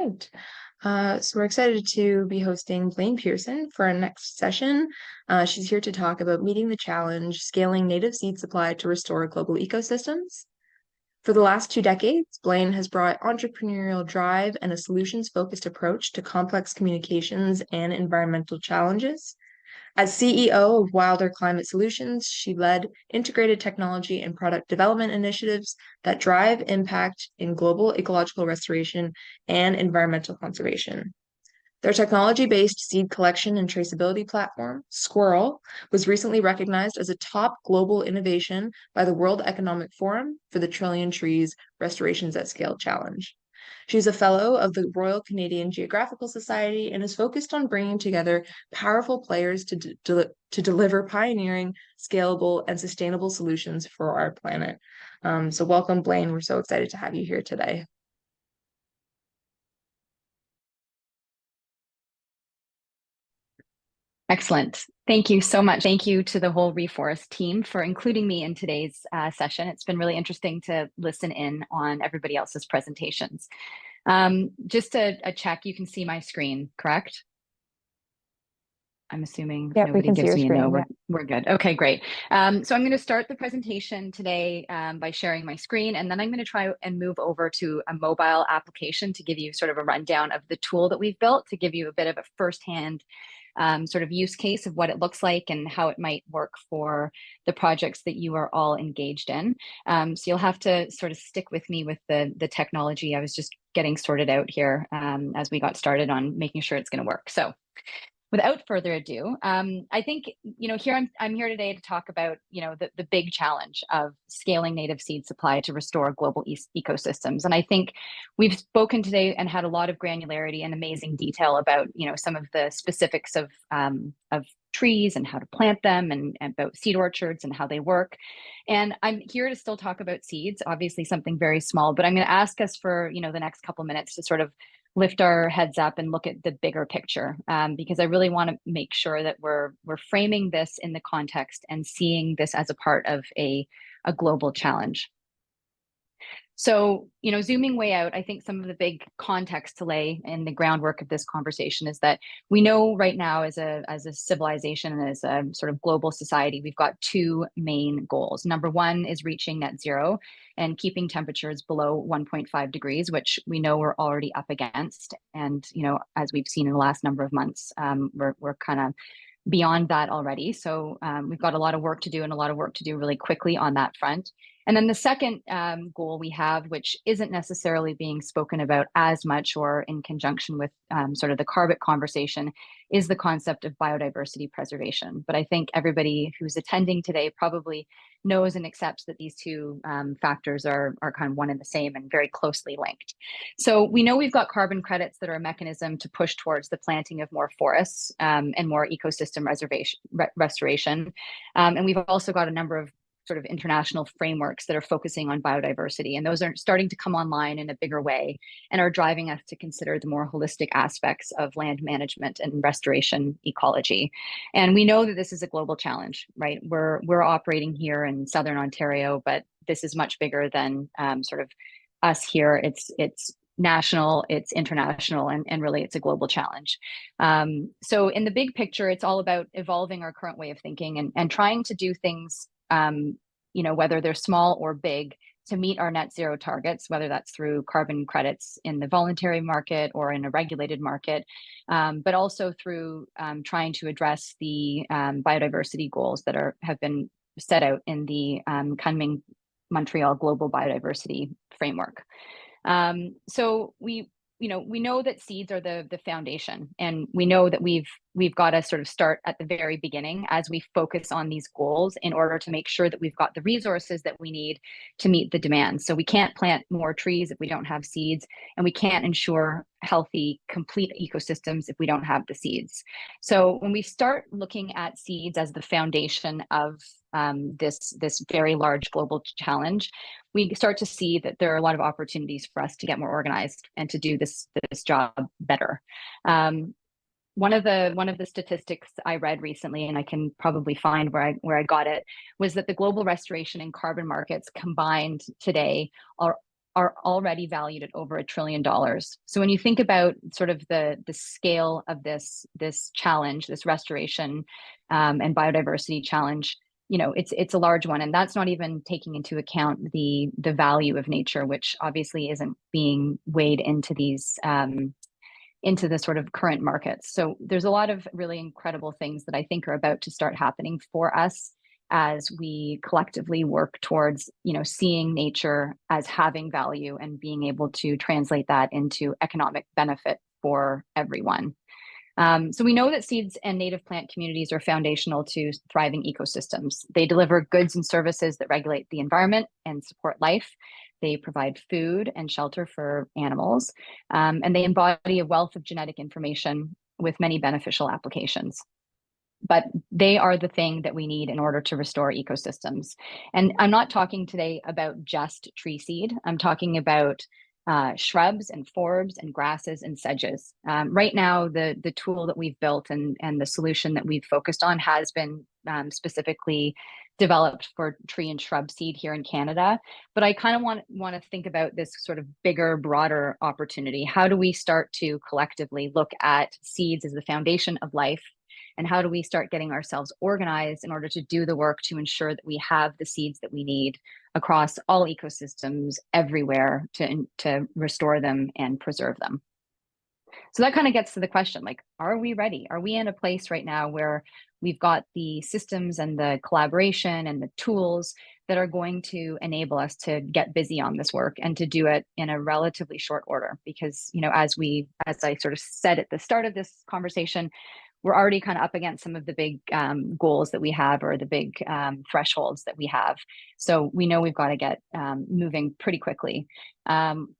right. So we're excited to be hosting Blaine Pearson for our next session. She's here to talk about meeting the challenge, scaling native seed supply to restore global ecosystems. For the last 2 decades, Blaine has brought entrepreneurial drive and a solutions-focused approach to complex communications and environmental challenges. As CEO of Wilder Climate Solutions, she led integrated technology and product development initiatives that drive impact in global ecological restoration and environmental conservation. Their technology-based seed collection and traceability platform, Squiirrel, was recently recognized as a top global innovation by the World Economic Forum for the Trillion Trees Restorations at Scale Challenge. She's a fellow of the Royal Canadian Geographical Society and is focused on bringing together powerful players to deliver pioneering, scalable, and sustainable solutions for our planet. So welcome, Blaine. We're so excited to have you here today. Excellent. Thank you so much. Thank you to the whole Reforest team for including me in today's session. It's been really interesting to listen in on everybody else's presentations. Just a check, you can see my screen, correct? I'm assuming nobody gives me a no. We're good. Okay, great. So I'm going to start the presentation today by sharing my screen, and then I'm going to try and move over to a mobile application to give you sort of a rundown of the tool that we've built to give you a bit of a firsthand sort of use case of what it looks like and how it might work for the projects that you are all engaged in. So you'll have to sort of stick with me with the technology. I was just getting sorted out here as we got started on making sure it's going to work. So without further ado, I think, I'm here today to talk about, the big challenge of scaling native seed supply to restore global ecosystems. And I think we've spoken today and had a lot of granularity and amazing detail about, some of the specifics of trees and how to plant them and about seed orchards and how they work. And I'm here to still talk about seeds, obviously something very small, but I'm going to ask us for, the next couple minutes to sort of lift our heads up and look at the bigger picture, because I really want to make sure that we're framing this in the context and seeing this as a part of a global challenge. So, zooming way out, I think some of the big context to lay in the groundwork of this conversation is that we know right now as a civilization and as a sort of global society, we've got two main goals. Number one is reaching net zero and keeping temperatures below 1.5 degrees, which we know we're already up against. And, as we've seen in the last number of months, we're kind of beyond that already. So we've got a lot of work to do and a lot of work to do really quickly on that front. And then the second goal we have, which isn't necessarily being spoken about as much or in conjunction with sort of the carbon conversation, is the concept of biodiversity preservation. But I think everybody who's attending today probably knows and accepts that these two factors are kind of one and the same and very closely linked. So we know we've got carbon credits that are a mechanism to push towards the planting of more forests and more ecosystem restoration. And we've also got a number of sort of international frameworks that are focusing on biodiversity. And those are starting to come online in a bigger way and are driving us to consider the more holistic aspects of land management and restoration ecology. And we know that this is a global challenge, right? We're operating here in Southern Ontario, but this is much bigger than sort of us here. It's national, it's international, and really it's a global challenge. So in the big picture, it's all about evolving our current way of thinking and trying to do things whether they're small or big, to meet our net zero targets, whether that's through carbon credits in the voluntary market or in a regulated market, but also through trying to address the biodiversity goals that have been set out in the coming Montreal Global Biodiversity Framework. So we know that seeds are the foundation, and we know that we've got to sort of start at the very beginning as we focus on these goals in order to make sure that we've got the resources that we need to meet the demand. So we can't plant more trees if we don't have seeds, and we can't ensure healthy, complete ecosystems if we don't have the seeds. So when we start looking at seeds as the foundation of this very large global challenge, we start to see that there are a lot of opportunities for us to get more organized and to do this job better. One of the statistics I read recently, and I can probably find where I got it, was that the global restoration and carbon markets combined today are are already valued at over $1 trillion. So when you think about sort of the scale of this challenge, this restoration and biodiversity challenge, it's a large one, and that's not even taking into account the value of nature, which obviously isn't being weighed into these into the sort of current markets. So there's a lot of really incredible things that I think are about to start happening for us as we collectively work towards, seeing nature as having value and being able to translate that into economic benefit for everyone. So we know that seeds and native plant communities are foundational to thriving ecosystems. They deliver goods and services that regulate the environment and support life. They provide food and shelter for animals, and they embody a wealth of genetic information with many beneficial applications. But they are the thing that we need in order to restore ecosystems. And I'm not talking today about just tree seed. I'm talking about shrubs and forbs and grasses and sedges. Right now, the tool that we've built and the solution that we've focused on has been specifically developed for tree and shrub seed here in Canada. But I kind of want to think about this sort of bigger, broader opportunity. How do we start to collectively look at seeds as the foundation of life? And how do we start getting ourselves organized in order to do the work to ensure that we have the seeds that we need across all ecosystems everywhere to restore them and preserve them? So that kind of gets to the question, like, are we ready? Are we in a place right now where we've got the systems and the collaboration and the tools that are going to enable us to get busy on this work and to do it in a relatively short order? Because, as I sort of said at the start of this conversation, we're already kind of up against some of the big goals that we have, or the big thresholds that we have. So we know we've got to get moving pretty quickly.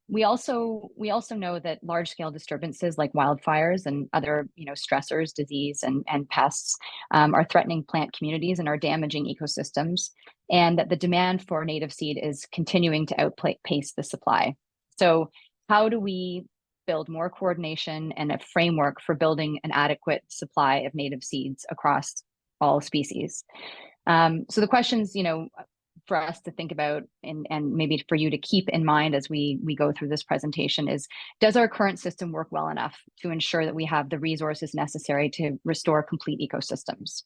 We also know that large scale disturbances like wildfires and other stressors, disease and pests are threatening plant communities and are damaging ecosystems, and that the demand for native seed is continuing to outpace the supply. So how do we build more coordination and a framework for building an adequate supply of native seeds across all species? So the questions, for us to think about and maybe for you to keep in mind as we go through this presentation is, does our current system work well enough to ensure that we have the resources necessary to restore complete ecosystems?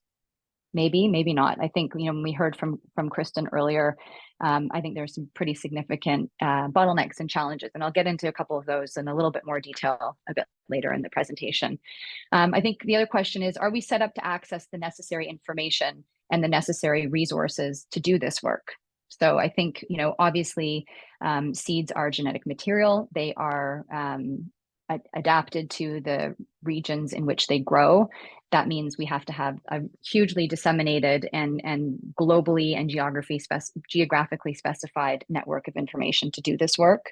Maybe, maybe not. I think, when we heard from Kristen earlier, I think there's some pretty significant bottlenecks and challenges, and I'll get into a couple of those in a little bit more detail a bit later in the presentation. I think the other question is, are we set up to access the necessary information and the necessary resources to do this work? So I think, obviously, seeds are genetic material. They are adapted to the regions in which they grow. That means we have to have a hugely disseminated and globally and geographically specified network of information to do this work.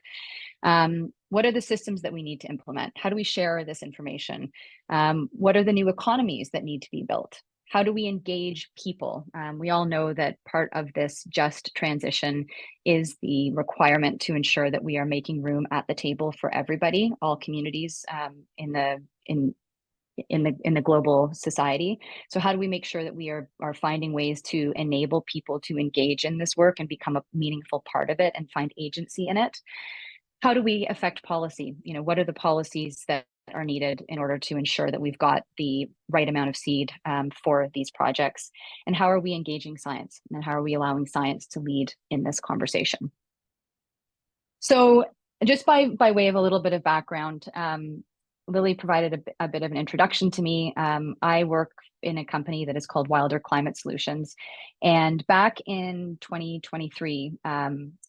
What are the systems that we need to implement? How do we share this information? What are the new economies that need to be built? How do we engage people? We all know that part of this just transition is the requirement to ensure that we are making room at the table for everybody, all communities in the global society. So how do we make sure that we are finding ways to enable people to engage in this work and become a meaningful part of it and find agency in it? How do we affect policy? What are the policies that are needed in order to ensure that we've got the right amount of seed for these projects? And how are we engaging science? And how are we allowing science to lead in this conversation? So just by way of a little bit of background, Lily provided a bit of an introduction to me. I work in a company that is called Wilder Climate Solutions. And back in 2023,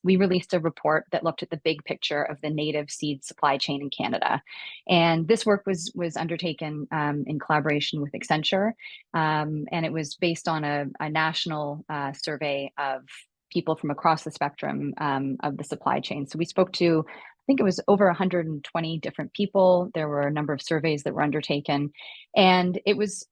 we released a report that looked at the big picture of the native seed supply chain in Canada. And this work was undertaken in collaboration with Accenture. And it was based on a national survey of people from across the spectrum of the supply chain. So we spoke to, I think it was over 120 different people. There were a number of surveys that were undertaken, and it was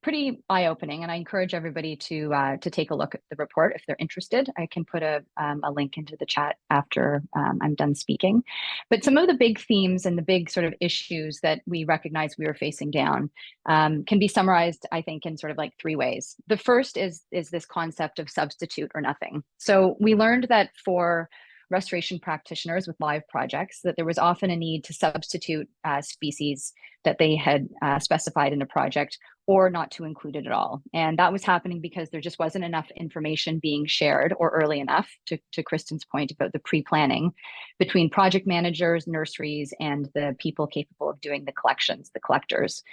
pretty eye-opening. And I encourage everybody to take a look at the report if they're interested. I can put a link into the chat after I'm done speaking. But some of the big themes and the big sort of issues that we recognize we were facing down can be summarized, I think, in sort of like three ways. The first is this concept of substitute or nothing. So we learned that for restoration practitioners with live projects that there was often a need to substitute species that they had specified in a project or not to include it at all. And that was happening because there just wasn't enough information being shared or early enough, to Kristen's point about the pre-planning, between project managers, nurseries, and the people capable of doing the collections, the collectors.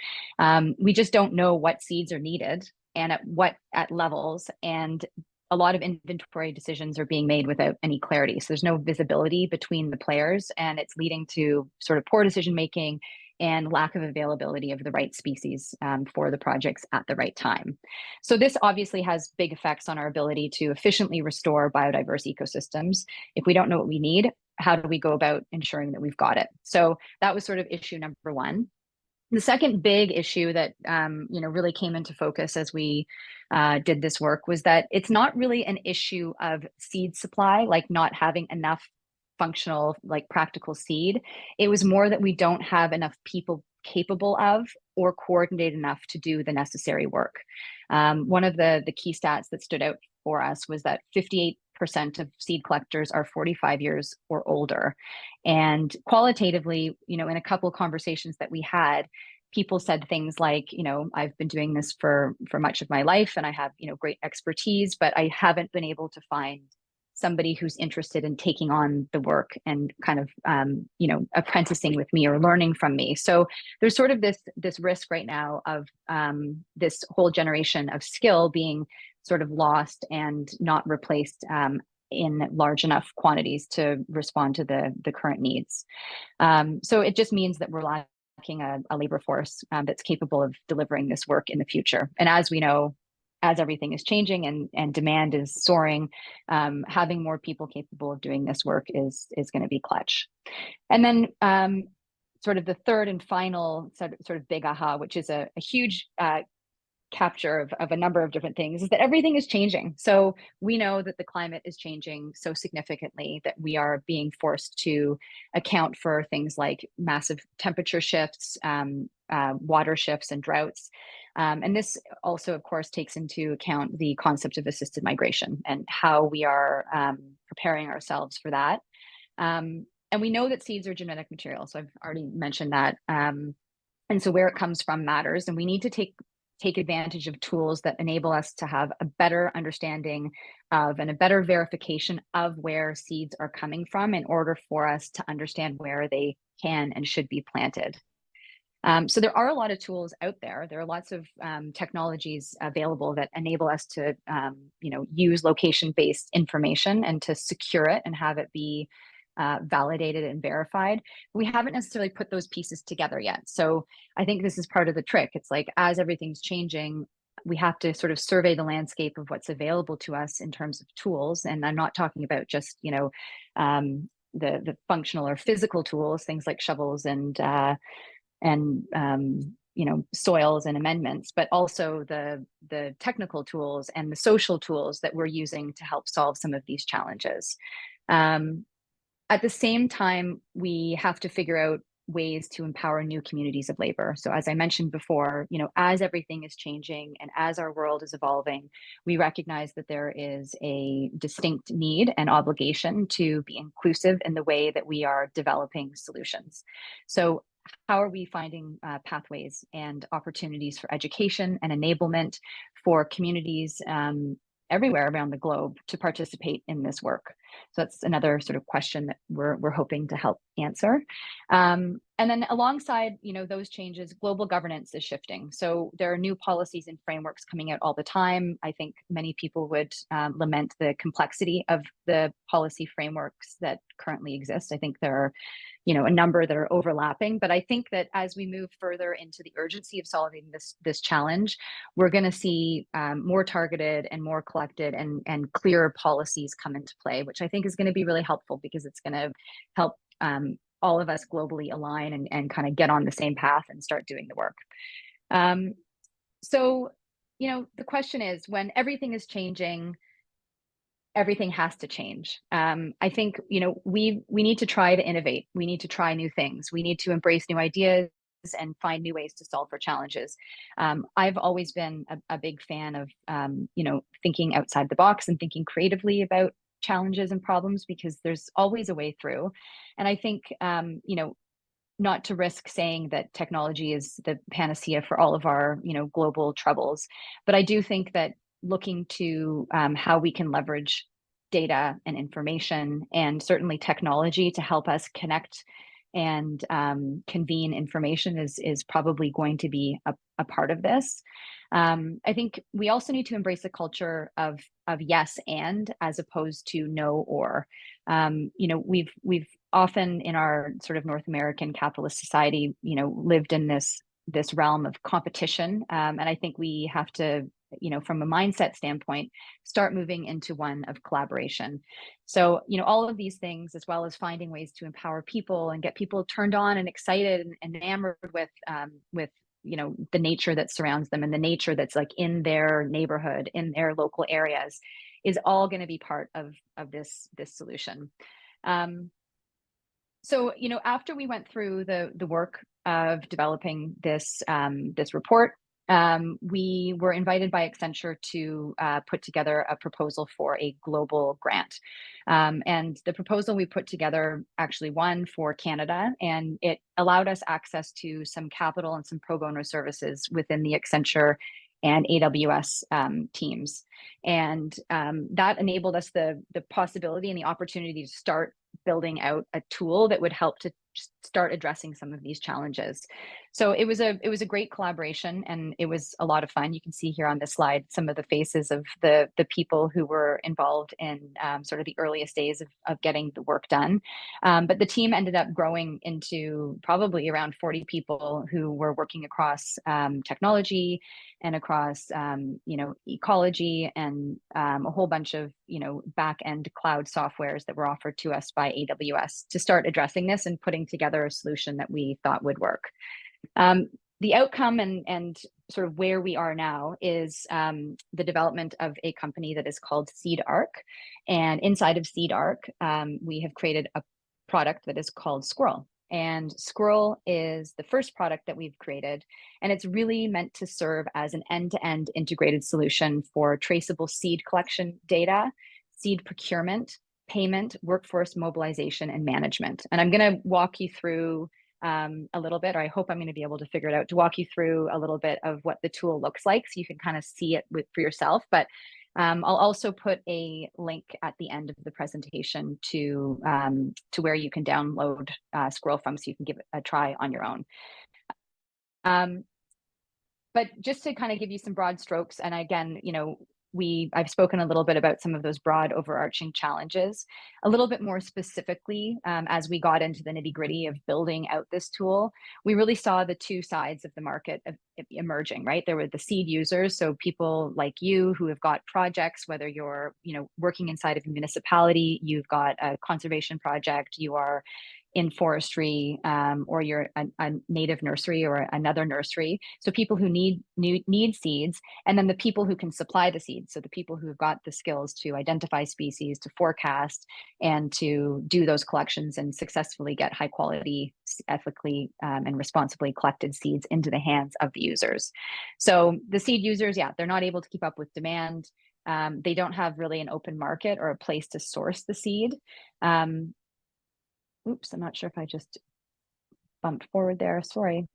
We just don't know what seeds are needed and at levels, and a lot of inventory decisions are being made without any clarity. So there's no visibility between the players, and it's leading to sort of poor decision making and lack of availability of the right species for the projects at the right time. So this obviously has big effects on our ability to efficiently restore biodiverse ecosystems. If we don't know what we need, how do we go about ensuring that we've got it? So that was sort of issue number one. The second big issue that really came into focus as we did this work was that it's not really an issue of seed supply, like not having enough functional, like practical seed. It was more that we don't have enough people capable of or coordinated enough to do the necessary work. One of the key stats that stood out for us was that 58% of seed collectors are 45 years or older. And qualitatively, in a couple of conversations that we had, people said things like, I've been doing this for much of my life and I have, great expertise, but I haven't been able to find somebody who's interested in taking on the work and kind of, apprenticing with me or learning from me. So there's sort of this risk right now of this whole generation of skill being sort of lost and not replaced in large enough quantities to respond to the current needs. So it just means that we're lacking a labor force that's capable of delivering this work in the future. And as we know, as everything is changing and demand is soaring, having more people capable of doing this work is going to be clutch. And then sort of the third and final sort of big aha, which is a huge capture of a number of different things, is that everything is changing. So we know that the climate is changing so significantly that we are being forced to account for things like massive temperature shifts, water shifts, and droughts. And this also, of course, takes into account the concept of assisted migration and how we are preparing ourselves for that. And we know that seeds are genetic material. So I've already mentioned that. And so where it comes from matters, and we need to take advantage of tools that enable us to have a better understanding of and a better verification of where seeds are coming from in order for us to understand where they can and should be planted. So there are a lot of tools out there. There are lots of technologies available that enable us to, use location-based information and to secure it and have it be validated and verified. We haven't necessarily put those pieces together yet. So I think this is part of the trick. It's like, as everything's changing, we have to sort of survey the landscape of what's available to us in terms of tools. And I'm not talking about just, the functional or physical tools, things like shovels and soils and amendments, but also the technical tools and the social tools that we're using to help solve some of these challenges. At the same time, we have to figure out ways to empower new communities of labor. So as I mentioned before, as everything is changing and as our world is evolving, we recognize that there is a distinct need and obligation to be inclusive in the way that we are developing solutions. So how are we finding pathways and opportunities for education and enablement for communities everywhere around the globe to participate in this work? So that's another sort of question that we're hoping to help answer. And then alongside, those changes, global governance is shifting. So there are new policies and frameworks coming out all the time. I think many people would lament the complexity of the policy frameworks that currently exist. I think there are a number that are overlapping, but I think that as we move further into the urgency of solving this challenge, we're going to see more targeted and more collected and clearer policies come into play, which I think is going to be really helpful because it's going to help all of us globally align and kind of get on the same path and start doing the work. So, the question is, when everything is changing, everything has to change. I think, we need to try to innovate. We need to try new things. We need to embrace new ideas and find new ways to solve for challenges. I've always been a big fan of, thinking outside the box and thinking creatively about challenges and problems, because there's always a way through. And I think, not to risk saying that technology is the panacea for all of our, global troubles, but I do think that looking to how we can leverage data and information, and certainly technology, to help us connect and convene information is probably going to be a part of this. I think we also need to embrace a culture of yes and, as opposed to no or. We've often in our sort of North American capitalist society, lived in this realm of competition, and I think we have to, from a mindset standpoint, start moving into one of collaboration. So, all of these things, as well as finding ways to empower people and get people turned on and excited and enamored with the nature that surrounds them and the nature that's like in their neighborhood, in their local areas, is all going to be part of this solution. So, after we went through the work of developing this report, we were invited by Accenture to put together a proposal for a global grant. And the proposal we put together actually won for Canada, and it allowed us access to some capital and some pro bono services within the Accenture and AWS teams. And that enabled us the possibility and the opportunity to start building out a tool that would help to start addressing some of these challenges. So it was a great collaboration, and it was a lot of fun. You can see here on this slide some of the faces of the people who were involved in sort of the earliest days of getting the work done. But the team ended up growing into probably around 40 people who were working across technology and across ecology and a whole bunch of back end cloud softwares that were offered to us by AWS to start addressing this and putting together a solution that we thought would work. The outcome and sort of where we are now is the development of a company that is called SeedArc. And inside of SeedArc, we have created a product that is called Squiirrel. And Squiirrel is the first product that we've created, and it's really meant to serve as an end-to-end integrated solution for traceable seed collection data, seed procurement, payment, workforce mobilization, and management. And I'm going to walk you through a little bit, or I hope I'm going to be able to figure it out, to walk you through a little bit of what the tool looks like so you can kind of see it for yourself. But I'll also put a link at the end of the presentation to where you can download Squiirrel from, so you can give it a try on your own. But just to kind of give you some broad strokes, and again, I've spoken a little bit about some of those broad overarching challenges. A little bit more specifically, as we got into the nitty-gritty of building out this tool, we really saw the two sides of the market emerging, right? There were the seed users, so people like you who have got projects, whether you're working inside of a municipality, you've got a conservation project, you are in forestry, or you're a native nursery or another nursery. So people who need seeds, and then the people who can supply the seeds. So the people who have got the skills to identify species, to forecast, and to do those collections and successfully get high quality, ethically and responsibly collected seeds into the hands of the users. So the seed users, yeah, they're not able to keep up with demand. They don't have really an open market or a place to source the seed. Oops, I'm not sure if I just bumped forward there, sorry.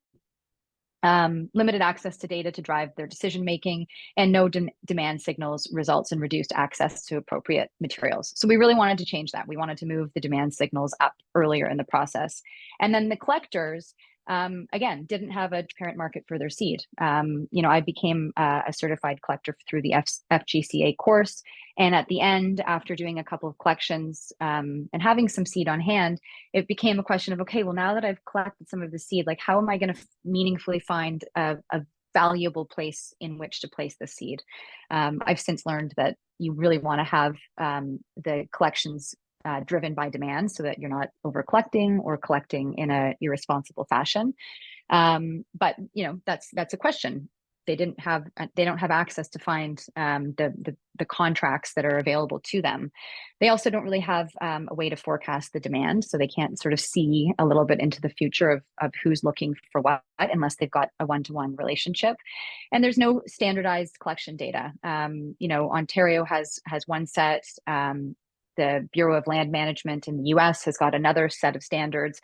Limited access to data to drive their decision making, and no demand signals results in reduced access to appropriate materials. So we really wanted to change that. We wanted to move the demand signals up earlier in the process. And then the collectors, again, didn't have a transparent market for their seed. I became a certified collector through the FGCA course. And at the end, after doing a couple of collections and having some seed on hand, it became a question of, okay, well, now that I've collected some of the seed, like, how am I going to meaningfully find a valuable place in which to place the seed? I've since learned that you really want to have the collections driven by demand, so that you're not over collecting or collecting in a irresponsible fashion. But that's a question. They don't have access to find the contracts that are available to them. They also don't really have a way to forecast the demand, so they can't sort of see a little bit into the future of who's looking for what, unless they've got a one-to-one relationship. And there's no standardized collection data. Ontario has one set. the Bureau of Land Management in the US has got another set of standards.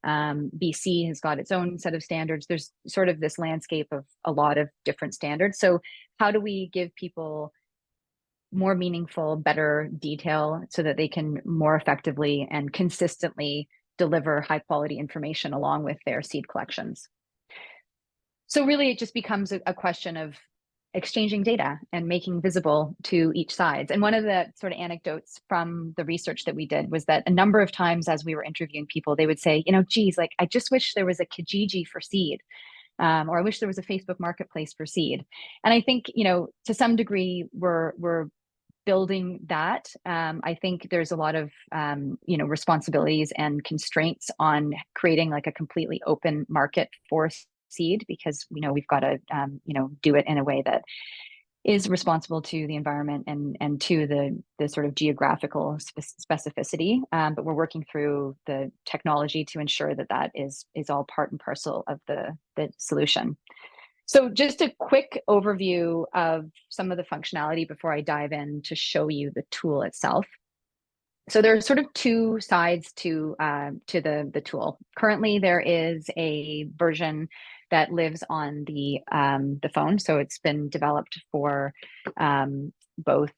BC has got its own set of standards. There's sort of this landscape of a lot of different standards. So how do we give people more meaningful, better detail so that they can more effectively and consistently deliver high quality information along with their seed collections? So really, it just becomes a question of exchanging data and making visible to each side. And one of the sort of anecdotes from the research that we did was that a number of times as we were interviewing people, they would say, geez, like, I just wish there was a Kijiji for seed. Or I wish there was a Facebook marketplace for seed. And I think, to some degree, we're building that. I think there's a lot of, responsibilities and constraints on creating like a completely open market for seed, because we've got to, do it in a way that is responsible to the environment and to the sort of geographical specificity. But we're working through the technology to ensure that is all part and parcel of the solution. So just a quick overview of some of the functionality before I dive in to show you the tool itself. So there are sort of two sides to the tool. Currently, there is a version that lives on the phone. So it's been developed for both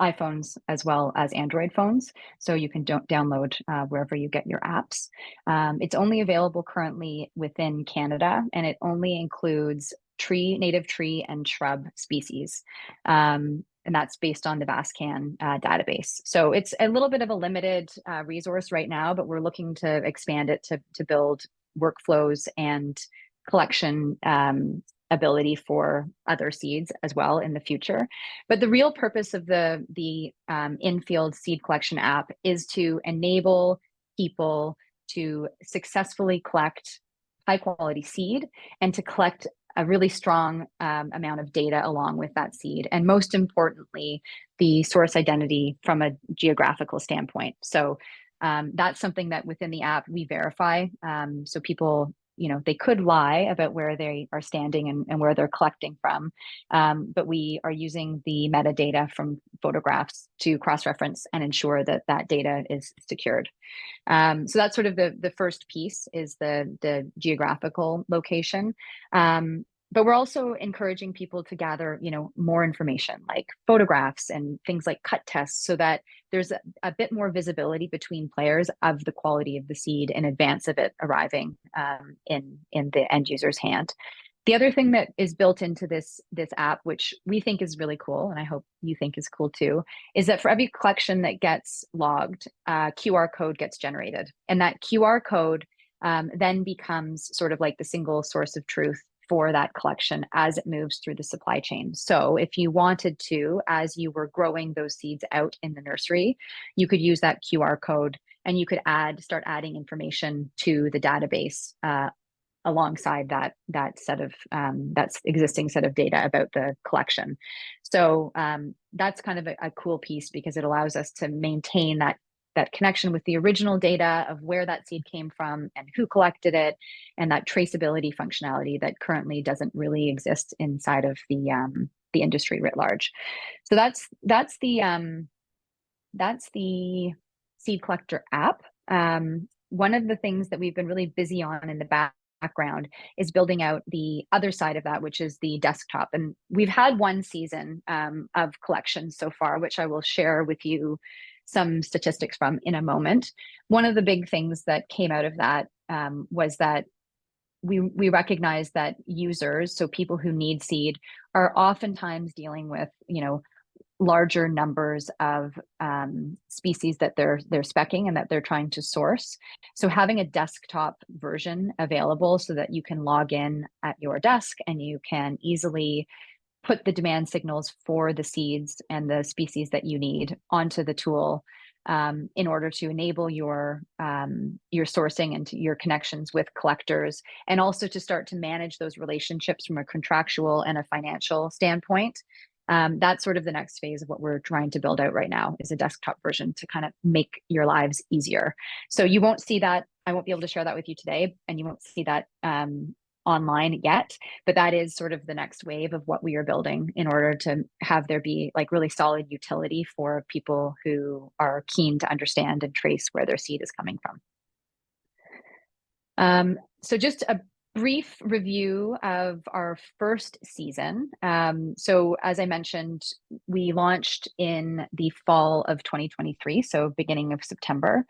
iPhones as well as Android phones. So you can download wherever you get your apps. It's only available currently within Canada, and it only includes native tree and shrub species. And that's based on the VASCAN database. So it's a little bit of a limited resource right now, but we're looking to expand it to build workflows and collection ability for other seeds as well in the future. But the real purpose of the in-field seed collection app is to enable people to successfully collect high quality seed and to collect a really strong amount of data along with that seed. And most importantly, the source identity from a geographical standpoint. So that's something that within the app we verify. So people, they could lie about where they are standing and where they're collecting from. But we are using the metadata from photographs to cross-reference and ensure that that data is secured. So that's sort of the first piece, is the geographical location. But we're also encouraging people to gather, more information like photographs and things like cut tests, so that there's a bit more visibility between players of the quality of the seed in advance of it arriving in the end user's hand. The other thing that is built into this app, which we think is really cool, and I hope you think is cool too, is that for every collection that gets logged, a QR code gets generated. And that QR code then becomes sort of like the single source of truth for that collection as it moves through the supply chain. So if you wanted to, as you were growing those seeds out in the nursery, you could use that QR code and you could start adding information to the database alongside that set of that existing set of data about the collection. So that's kind of a cool piece, because it allows us to maintain that connection with the original data of where that seed came from and who collected it, and that traceability functionality that currently doesn't really exist inside of the industry writ large. So that's the seed collector app. One of the things that we've been really busy on in the background is building out the other side of that, which is the desktop. And we've had one season of collections so far, which I will share with you some statistics from in a moment. One of the big things that came out of that was that we recognize that users, so people who need seed, are oftentimes dealing with, larger numbers of species that they're speccing and that they're trying to source. So having a desktop version available so that you can log in at your desk and you can easily put the demand signals for the seeds and the species that you need onto the tool in order to enable your sourcing and your connections with collectors, and also to start to manage those relationships from a contractual and a financial standpoint. That's sort of the next phase of what we're trying to build out right now, is a desktop version to kind of make your lives easier. So you won't see that. I won't be able to share that with you today, and you won't see that online yet, but that is sort of the next wave of what we are building in order to have there be like really solid utility for people who are keen to understand and trace where their seed is coming from. So just a brief review of our first season. So as I mentioned, we launched in the fall of 2023, so beginning of September.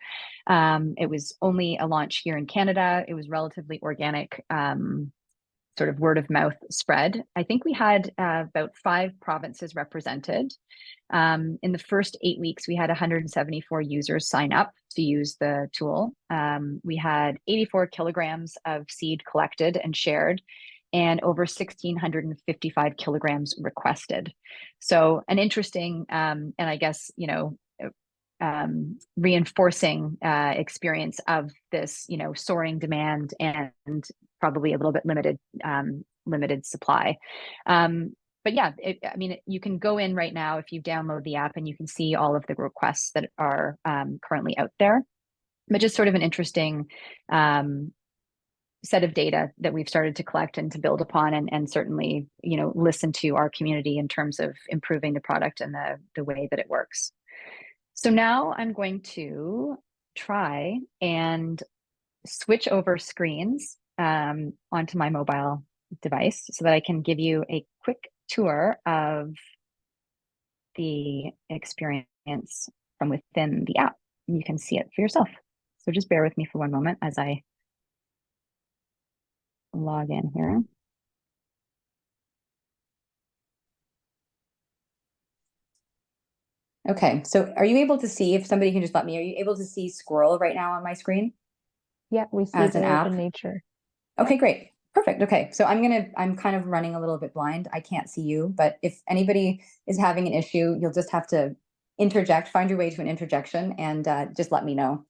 It was only a launch here in Canada. It was relatively organic, sort of word of mouth spread. I think we had about 5 provinces represented. In the first 8 weeks, we had 174 users sign up to use the tool. We had 84 kilograms of seed collected and shared, and over 1,655 kilograms requested. So an interesting, and I guess, reinforcing experience of this, soaring demand and probably a little bit limited supply. But yeah, you can go in right now if you download the app and you can see all of the requests that are currently out there. But just sort of an interesting set of data that we've started to collect and to build upon, and certainly, listen to our community in terms of improving the product and the way that it works. So now I'm going to try and switch over screens onto my mobile device so that I can give you a quick tour of the experience from within the app. You can see it for yourself. So just bear with me for one moment as I log in here. Okay, so are you able to see, if somebody can just let me, are you able to see Squiirrel right now on my screen? Yeah, we see as an app in nature. Okay, great. Perfect. Okay, so I'm kind of running a little bit blind. I can't see you, but if anybody is having an issue, you'll just have to interject, find your way to an interjection, and just let me know.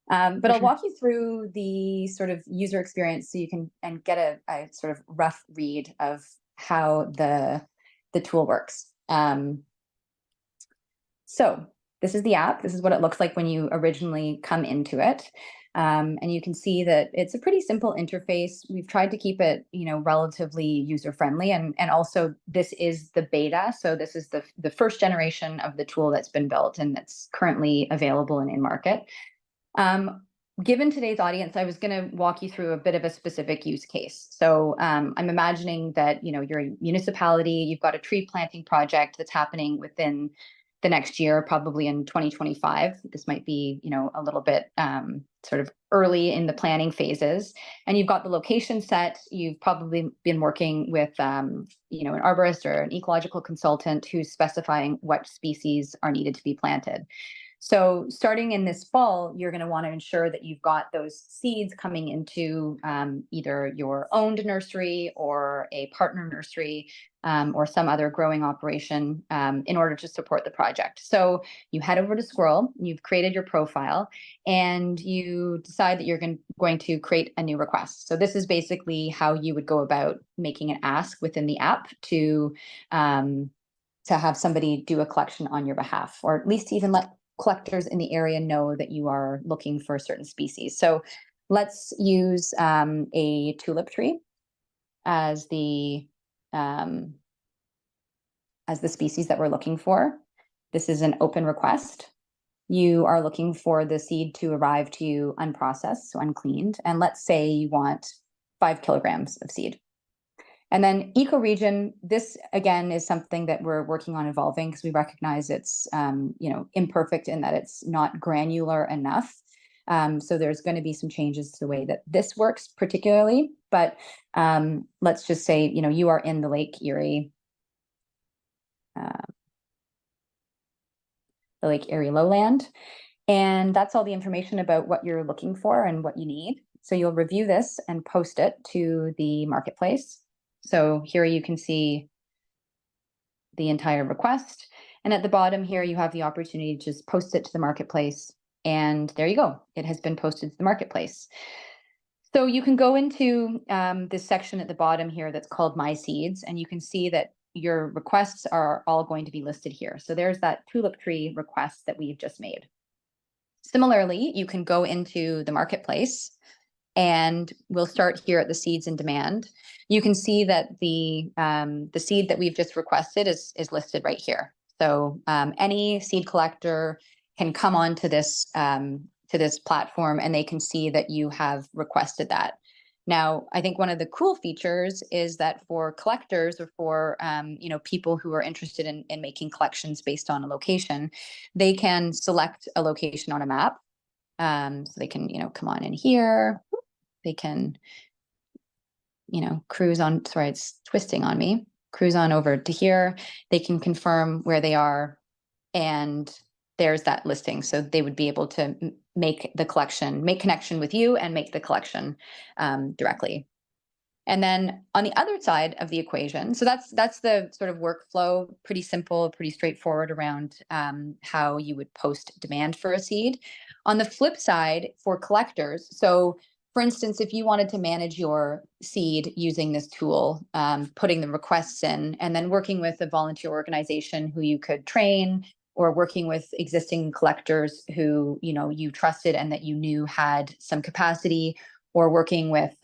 But I'll walk you through the sort of user experience so you can get a sort of rough read of how the tool works. So this is the app. This is what it looks like when you originally come into it. And you can see that it's a pretty simple interface. We've tried to keep it, relatively user-friendly, and also this is the beta. So this is the first generation of the tool that's been built and that's currently available and in market. Given today's audience, I was going to walk you through a bit of a specific use case. So I'm imagining that, you're a municipality, you've got a tree planting project that's happening within the next year, probably in 2025. This might be, a little bit sort of early in the planning phases. And you've got the location set. You've probably been working with, an arborist or an ecological consultant who's specifying what species are needed to be planted. So starting in this fall, you're going to want to ensure that you've got those seeds coming into either your owned nursery or a partner nursery or some other growing operation in order to support the project. So you head over to Squiirrel, you've created your profile, and you decide that you're going to create a new request. So this is basically how you would go about making an ask within the app to have somebody do a collection on your behalf, or at least even let collectors in the area know that you are looking for a certain species. So let's use a tulip tree as the species that we're looking for. This is an open request. You are looking for the seed to arrive to you unprocessed, so uncleaned. And let's say you want 5 kilograms of seed. And then ecoregion, this again is something that we're working on evolving because we recognize it's imperfect in that it's not granular enough. So there's going to be some changes to the way that this works particularly. But let's just say you are in the Lake Erie, lowland, and that's all the information about what you're looking for and what you need. So you'll review this and post it to the marketplace. So here you can see the entire request. And at the bottom here, you have the opportunity to just post it to the marketplace. And there you go. It has been posted to the marketplace. So you can go into this section at the bottom here that's called My Seeds. And you can see that your requests are all going to be listed here. So there's that tulip tree request that we've just made. Similarly, you can go into the marketplace And we'll start here at the seeds in demand. You can see that the seed that we've just requested is listed right here. So any seed collector can come on to this platform, and they can see that you have requested that. Now, I think one of the cool features is that for collectors, or for people who are interested in making collections based on a location, they can select a location on a map. So they can come on in here. They can cruise on. Sorry, it's twisting on me. Cruise on over to here. They can confirm where they are, and there's that listing. So they would be able to make connection with you and make the collection directly. And then on the other side of the equation, so that's the sort of workflow, pretty simple, pretty straightforward around how you would post demand for a seed. On the flip side, for collectors, so for instance, if you wanted to manage your seed using this tool, putting the requests in, and then working with a volunteer organization who you could train, or working with existing collectors who you trusted and that you knew had some capacity, or working with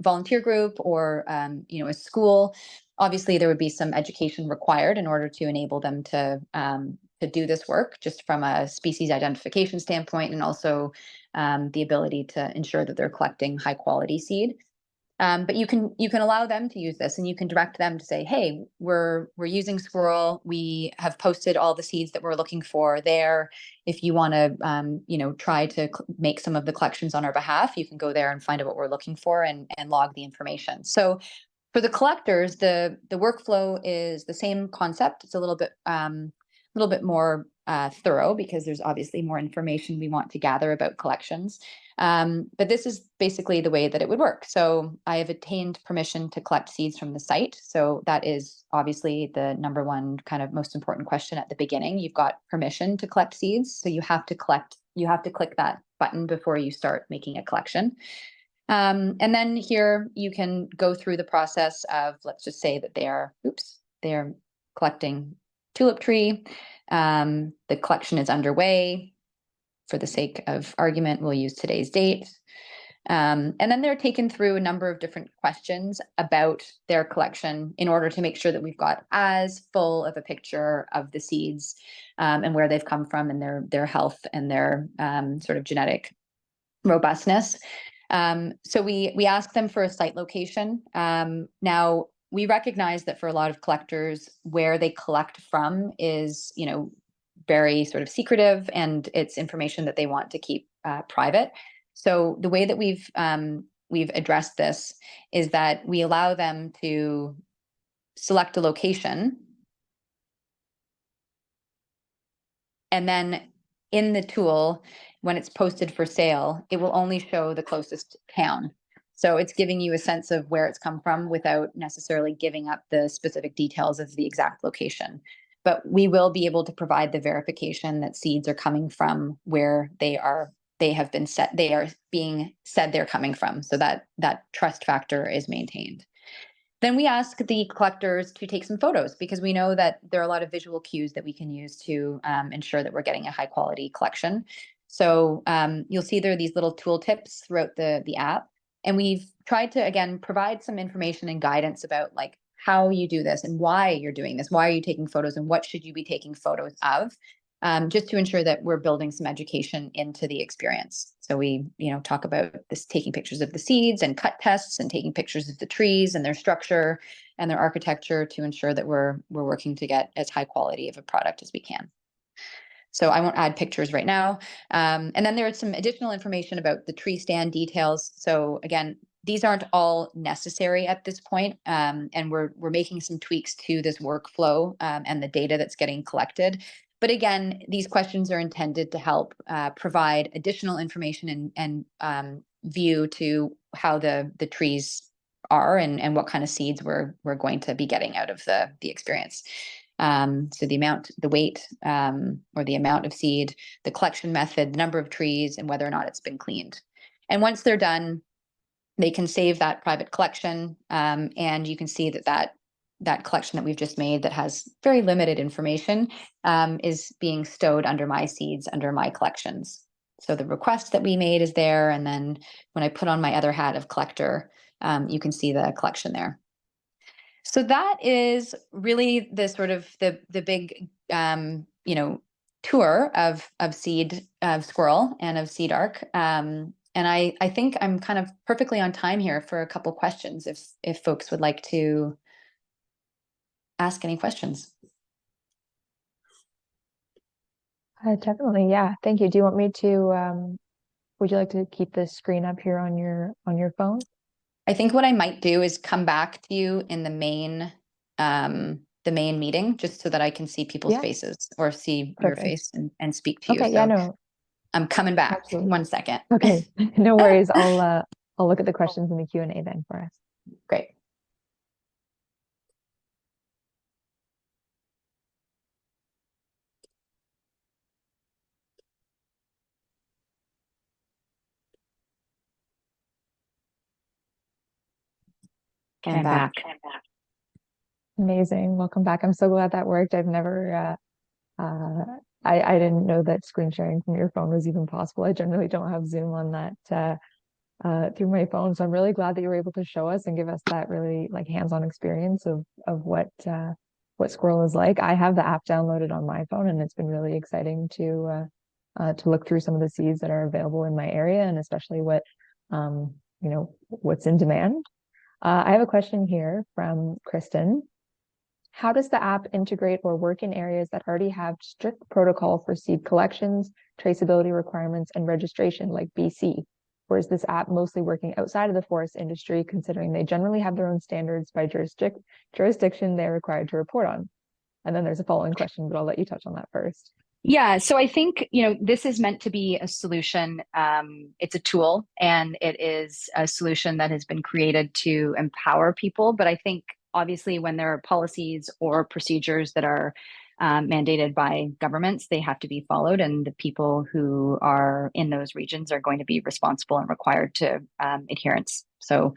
volunteer group, or a school. Obviously, there would be some education required in order to enable them to do this work, just from a species identification standpoint, and also the ability to ensure that they're collecting high quality seed. But you can allow them to use this, and you can direct them to say, hey, we're using Squiirrel. We have posted all the seeds that we're looking for there. If you want to try to make some of the collections on our behalf, you can go there and find out what we're looking for, and log the information. So for the collectors, the workflow is the same concept. It's a little bit more thorough, because there's obviously more information we want to gather about collections. But this is basically the way that it would work. So I have obtained permission to collect seeds from the site. So that is obviously the number one kind of most important question at the beginning. You've got permission to collect seeds. So you have to click that button before you start making a collection. And then here you can go through the process of, let's just say that they are collecting tulip tree. The collection is underway. For the sake of argument, we'll use today's date. And then they're taken through a number of different questions about their collection in order to make sure that we've got as full of a picture of the seeds and where they've come from, and their health and their sort of genetic robustness. So we ask them for a site location. Now, we recognize that for a lot of collectors, where they collect from is, very sort of secretive, and it's information that they want to keep private. So the way that we've addressed this is that we allow them to select a location, and then in the tool, when it's posted for sale, it will only show the closest town. So it's giving you a sense of where it's come from without necessarily giving up the specific details of the exact location. But we will be able to provide the verification that seeds are coming from where they are being said they're coming from, so that trust factor is maintained. Then we ask the collectors to take some photos, because we know that there are a lot of visual cues that we can use to ensure that we're getting a high quality collection. So you'll see there are these little tool tips throughout the app. And we've tried to, again, provide some information and guidance about like how you do this and why you're doing this. Why are you taking photos, and what should you be taking photos of? Just to ensure that we're building some education into the experience. So we, talk about this, taking pictures of the seeds and cut tests, and taking pictures of the trees and their structure and their architecture, to ensure that we're working to get as high quality of a product as we can. So I won't add pictures right now. And then there is some additional information about the tree stand details. So again, these aren't all necessary at this point, and we're making some tweaks to this workflow and the data that's getting collected. But again, these questions are intended to help provide additional information and view to how the trees are, and what kind of seeds we're going to be getting out of the experience. So the amount, the weight, or the amount of seed, the collection method, the number of trees, and whether or not it's been cleaned. And once they're done, they can save that private collection, and you can see that collection that we've just made, that has very limited information, is being stowed under my seeds, under my collections. So the request that we made is there. And then when I put on my other hat of collector, you can see the collection there. So that is really the sort of the big, you know, tour of Squiirrel and of Seed Arc. And I think I'm kind of perfectly on time here for a couple questions if folks would like to ask any questions. Definitely, yeah. Thank you. Do you want me to, would you like to keep the screen up here on your phone? I think what I might do is come back to you in the main meeting, just so that I can see people's Yeah. faces or see your Perfect. face and speak to you. Okay, yeah, So no, I'm coming back. absolutely. 1 second. Okay, no worries. I'll look at the questions in the Q&A then for us. Great. I'm back. Amazing. Welcome back. I'm so glad that worked. I've never I didn't know that screen sharing from your phone was even possible. I generally don't have Zoom on that through my phone. So I'm really glad that you were able to show us and give us that really like hands-on experience of what Squiirrel is like. I have the app downloaded on my phone, and it's been really exciting to look through some of the seeds that are available in my area, and especially what you know, what's in demand. I have a question here from Kristen. How does the app integrate or work in areas that already have strict protocol for seed collections, traceability requirements, and registration, like BC? Or is this app mostly working outside of the forest industry, considering they generally have their own standards by jurisdiction they're required to report on? And then there's a following question, but I'll let you touch on that first. Yeah, so I think, you know, this is meant to be a solution. It's a tool, and it is a solution that has been created to empower people. But I think obviously when there are policies or procedures that are mandated by governments, they have to be followed, and the people who are in those regions are going to be responsible and required to adherence. So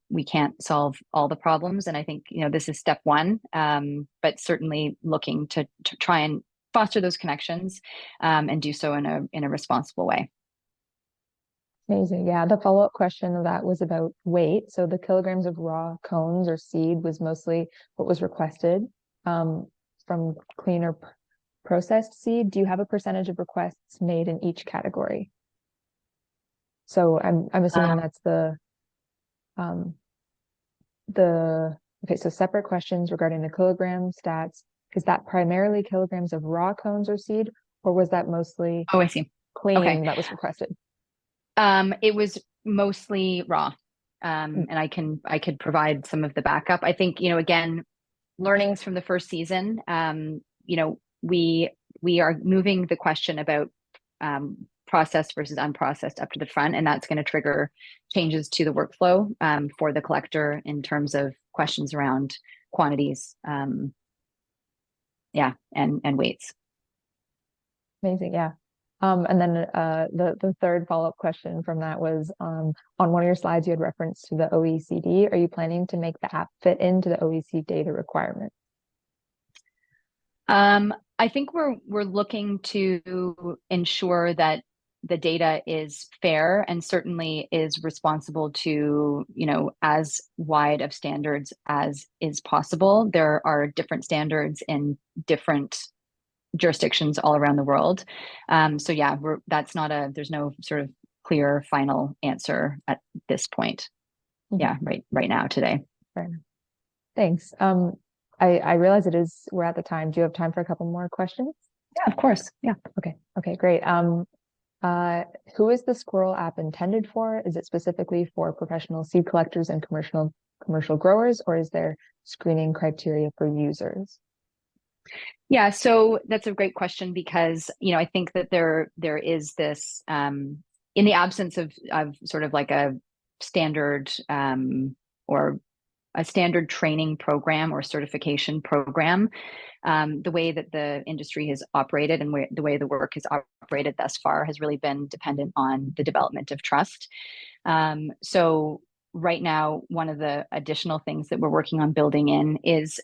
we can't solve all the problems, and I think, you know, this is step one, but certainly looking to try and foster those connections and do so in a responsible way. Amazing. Yeah, the follow-up question of that was about weight. So the kilograms of raw cones or seed was mostly what was requested from clean or processed seed. Do you have a percentage of requests made in each category? So I'm assuming that's okay, so separate questions regarding the kilogram stats. Is that primarily kilograms of raw cones or seed, or was that mostly Oh, I see. clean Okay. that was requested? It was mostly raw, and I could provide some of the backup. I think, you know, again, learnings from the first season. You know, we are moving the question about processed versus unprocessed up to the front, and that's going to trigger changes to the workflow for the collector in terms of questions around quantities, yeah, and weights. Amazing, yeah. And then the third follow-up question from that was on one of your slides, you had reference to the OECD. Are you planning to make the app fit into the OECD data requirement? I think we're looking to ensure that the data is fair and certainly is responsible to, you know, as wide of standards as is possible. There are different standards in different jurisdictions all around the world. So yeah, there's no sort of clear final answer at this point. Mm-hmm. Yeah, right now, today. Fair enough. Thanks. I realize we're at the time. Do you have time for a couple more questions? Yeah, of course. Yeah. Okay, great. Who is the Squiirrel app intended for? Is it specifically for professional seed collectors and commercial growers, or is there screening criteria for users? Yeah, so that's a great question, because, you know, I think that there is this in the absence of sort of like a standard or a standard training program or certification program. The way that the industry has operated and the way the work has operated thus far has really been dependent on the development of trust. So right now, one of the additional things that we're working on building in is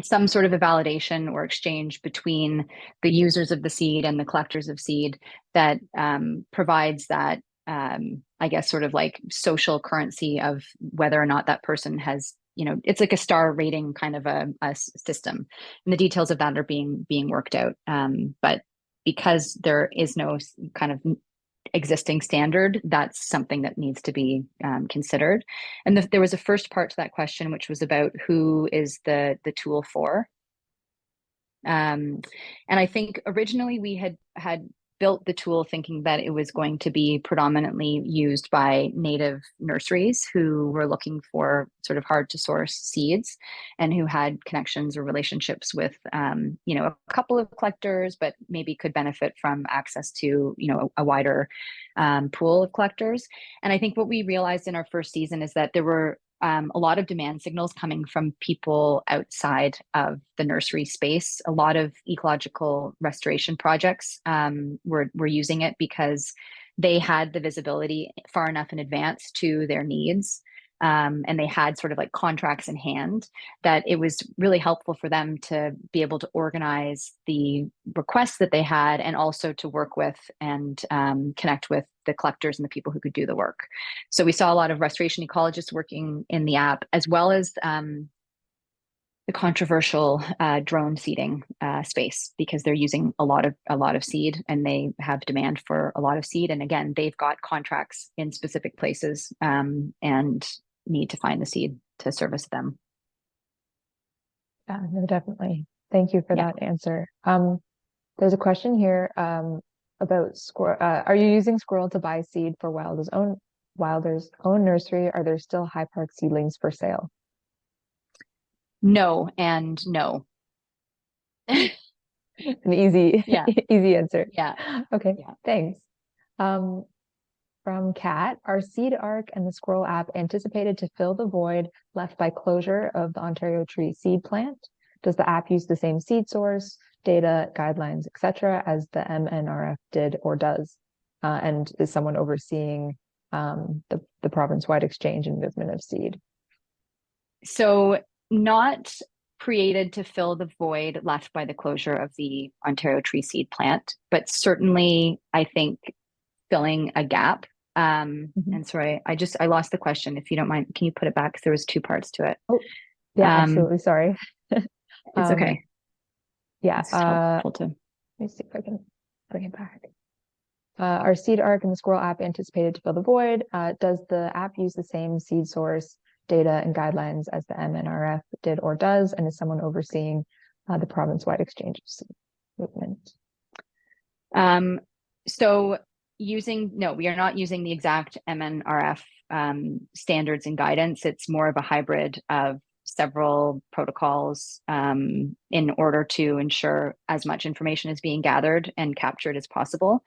some sort of a validation or exchange between the users of the seed and the collectors of seed that provides that, I guess, sort of like social currency of whether or not that person has, it's like a star rating kind of a system. And the details of that are being worked out. But because there is no kind of existing standard, that's something that needs to be considered. And there was a first part to that question, which was about who is the tool for. And I think originally we had built the tool thinking that it was going to be predominantly used by native nurseries who were looking for sort of hard to source seeds and who had connections or relationships with, a couple of collectors, but maybe could benefit from access to, a wider pool of collectors. And I think what we realized in our first season is that there were a lot of demand signals coming from people outside of the nursery space. A lot of ecological restoration projects were using it because they had the visibility far enough in advance to their needs. And they had sort of like contracts in hand that it was really helpful for them to be able to organize the requests that they had and also to work with and connect with the collectors and the people who could do the work. So we saw a lot of restoration ecologists working in the app, as well as the controversial drone seeding space, because they're using a lot of seed and they have demand for a lot of seed. And again, they've got contracts in specific places and need to find the seed to service them. Yeah, no, definitely. Thank you for that answer. There's a question here about Squiirrel. Are you using Squiirrel to buy seed for Wilder's own nursery? Are there still High Park seedlings for sale? No and no. An easy answer. Yeah. Okay, Yeah. thanks. From Kat, are Seed Arc and the Squiirrel app anticipated to fill the void left by closure of the Ontario tree seed plant? Does the app use the same seed source, data, guidelines, etc., as the MNRF did or does? And is someone overseeing the province-wide exchange and movement of seed? So not created to fill the void left by the closure of the Ontario tree seed plant, but certainly I think filling a gap. And sorry, I lost the question. If you don't mind, can you put it back? Because there was two parts to it. Oh, yeah, absolutely. Sorry. It's okay. Yeah. It's helpful to. Let me see if I can bring it back. Are Seed Arc and the Squiirrel app anticipated to fill the void? Does the app use the same seed source, data, and guidelines as the MNRF did or does? And is someone overseeing the province-wide exchange of seed movement? So we are not using the exact MNRF standards and guidance. It's more of a hybrid of several protocols in order to ensure as much information is being gathered and captured as possible.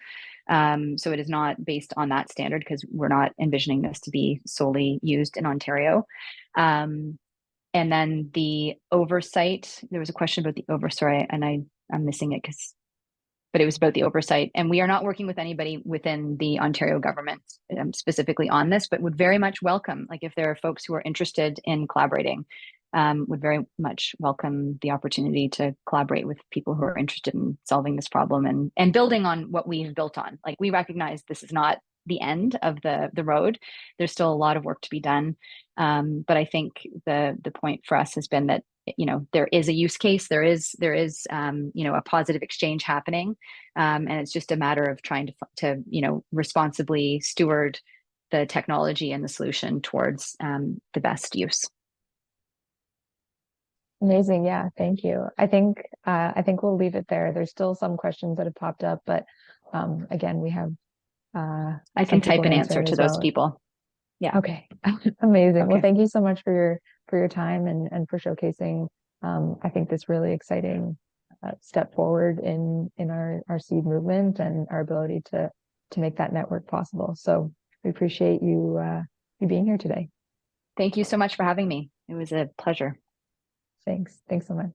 So it is not based on that standard because we're not envisioning this to be solely used in Ontario. And then the oversight, there was a question about the oversight, and I'm missing it but it was about the oversight. And we are not working with anybody within the Ontario government specifically on this, but would very much welcome, like if there are folks who are interested in collaborating, would very much welcome the opportunity to collaborate with people who are interested in solving this problem and building on what we've built on. Like, we recognize this is not the end of the road. There's still a lot of work to be done. But I think the point for us has been that, there is a use case, there is a positive exchange happening, and it's just a matter of trying to responsibly steward the technology and the solution towards the best use. Amazing. Yeah, thank you. I think we'll leave it there. There's still some questions that have popped up, but again, we have I can type an answer to those people. Yeah. Okay. Amazing. Okay. Well, thank you so much for your time and for showcasing I think this really exciting step forward in our seed movement and our ability to make that network possible. So we appreciate you being here today. Thank you so much for having me. It was a pleasure. Thanks so much.